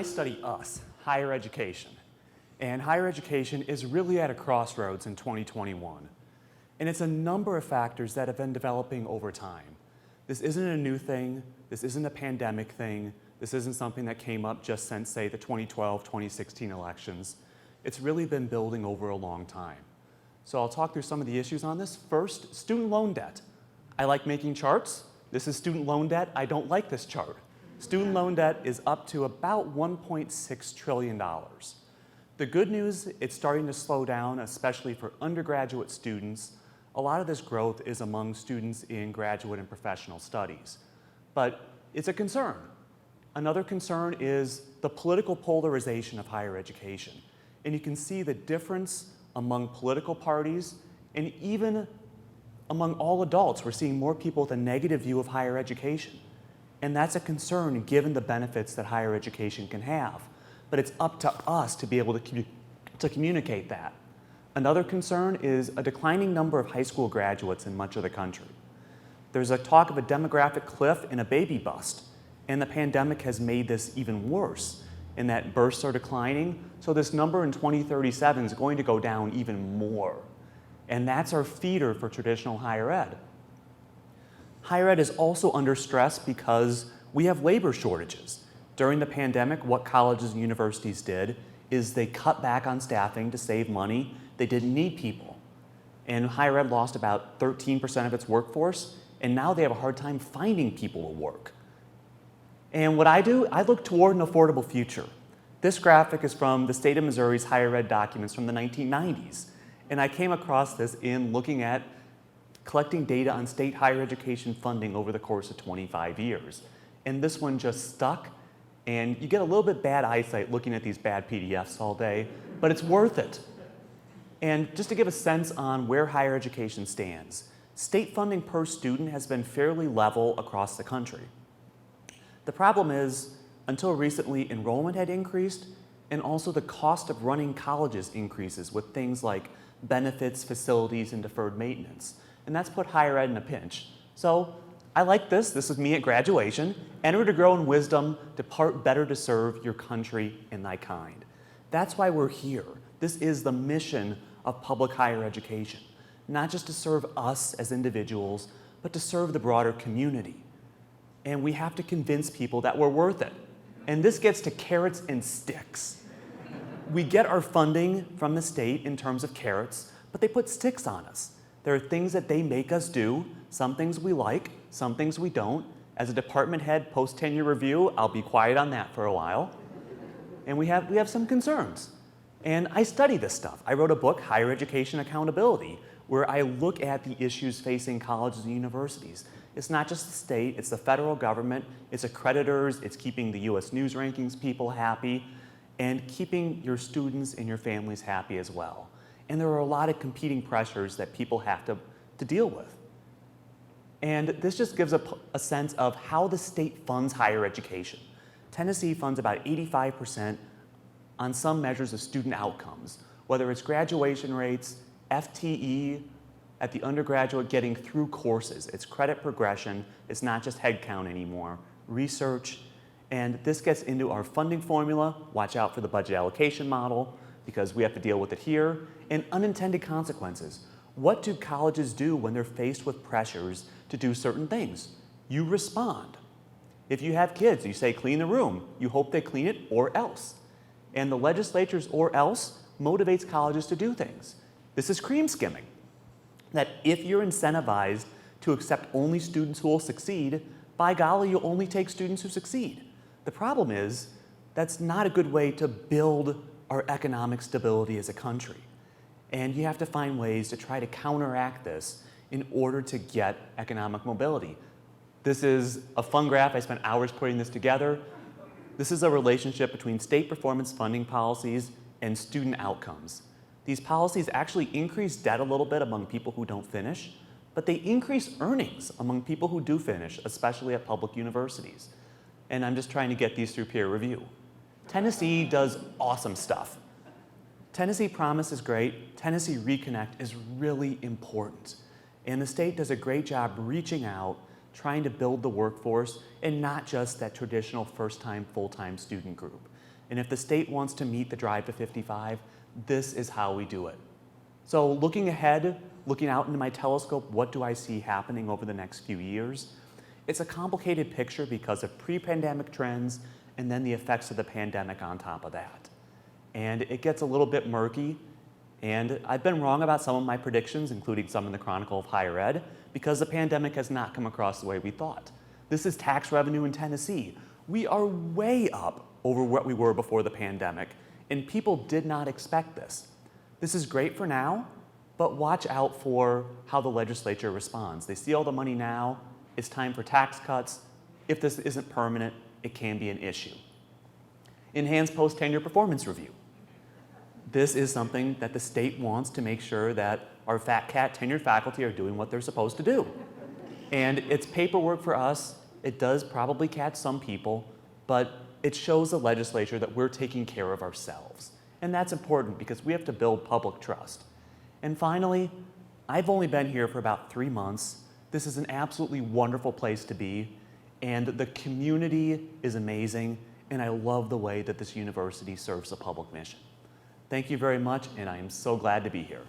I study us, higher education. And higher education is really at a crossroads in 2021. And it's a number of factors that have been developing over time. This isn't a new thing. This isn't a pandemic thing. This isn't something that came up just since, say, the 2012, 2016 elections. It's really been building over a long time. So I'll talk through some of the issues on this. First, student loan debt. I like making charts. This is student loan debt. I don't like this chart. Student loan debt is up to about $1.6 trillion. The good news, it's starting to slow down, especially for undergraduate students. A lot of this growth is among students in graduate and professional studies. But it's a concern. Another concern is the political polarization of higher education. And you can see the difference among political parties and even among all adults. We're seeing more people with a negative view of higher education. And that's a concern given the benefits that higher education can have. But it's up to us to be able to communicate that. Another concern is a declining number of high school graduates in much of the country. There's a talk of a demographic cliff and a baby bust, and the pandemic has made this even worse in that births are declining, so this number in 2037 is going to go down even more. And that's our feeder for traditional higher ed. Higher ed is also under stress because we have labor shortages. During the pandemic, what colleges and universities did is they cut back on staffing to save money. They didn't need people. And higher ed lost about 13% of its workforce, and now they have a hard time finding people to work. And what I do, I look toward an affordable future. This graphic is from the state of Missouri's higher ed documents from the 1990s. And I came across this in looking at collecting data on state higher education funding over the course of 25 years. And this one just stuck, and you get a little bit bad eyesight looking at these bad PDFs all day, but it's worth it. And just to give a sense on where higher education stands, state funding per student has been fairly level across the country. The problem is, until recently, enrollment had increased, and also the cost of running colleges increases with things like benefits, facilities, and deferred maintenance. And that's put higher ed in a pinch. So I like this. This is me at graduation. Enter to grow in wisdom, depart better to serve your country and thy kind. That's why we're here. This is the mission of public higher education, not just to serve us as individuals, but to serve the broader community. And we have to convince people that we're worth it. And this gets to carrots and sticks. We get our funding from the state in terms of carrots, but they put sticks on us. There are things that they make us do, some things we like, some things we don't. As a department head post-tenure review, I'll be quiet on that for a while. And we have some concerns. And I study this stuff. I wrote a book, Higher Education Accountability, where I look at the issues facing colleges and universities. It's not just the state, it's the federal government, it's accreditors, it's keeping the US News rankings people happy, and keeping your students and your families happy as well. And there are a lot of competing pressures that people have to deal with. And this just gives a sense of how the state funds higher education. Tennessee funds about 85% on some measures of student outcomes, whether it's graduation rates, FTE at the undergraduate getting through courses. It's credit progression. It's not just headcount anymore. Research. And this gets into our funding formula. Watch out for the budget allocation model, because we have to deal with it here, and unintended consequences. What do colleges do when they're faced with pressures to do certain things? You respond. If you have kids, you say clean the room. You hope they clean it or else. And the legislature's or else motivates colleges to do things. This is cream skimming. That if you're incentivized to accept only students who will succeed, by golly, you'll only take students who succeed. The problem is, that's not a good way to build our economic stability as a country. And you have to find ways to try to counteract this in order to get economic mobility. This is a fun graph. I spent hours putting this together. This is a relationship between state performance funding policies and student outcomes. These policies actually increase debt a little bit among people who don't finish, but they increase earnings among people who do finish, especially at public universities. And I'm just trying to get these through peer review. Tennessee does awesome stuff. Tennessee Promise is great. Tennessee Reconnect is really important. And the state does a great job reaching out, trying to build the workforce, and not just that traditional first-time, full-time student group. And if the state wants to meet the drive to 55, this is how we do it. So looking ahead, looking out into my telescope, what do I see happening over the next few years? It's a complicated picture because of pre-pandemic trends and then the effects of the pandemic on top of that. And it gets a little bit murky, and I've been wrong about some of my predictions, including some in the Chronicle of Higher Ed, because the pandemic has not come across the way we thought. This is tax revenue in Tennessee. We are way up over what we were before the pandemic, and people did not expect this. This is great for now, but watch out for how the legislature responds. They see all the money now, it's time for tax cuts. If this isn't permanent, it can be an issue. Enhanced post-tenure performance review. This is something that the state wants to make sure that our fat cat tenured faculty are doing what they're supposed to do. And it's paperwork for us. It does probably catch some people, but it shows the legislature that we're taking care of ourselves. And that's important because we have to build public trust. And finally, I've only been here for about 3 months. This is an absolutely wonderful place to be, and the community is amazing, and I love the way that this university serves a public mission. Thank you very much, and I am so glad to be here.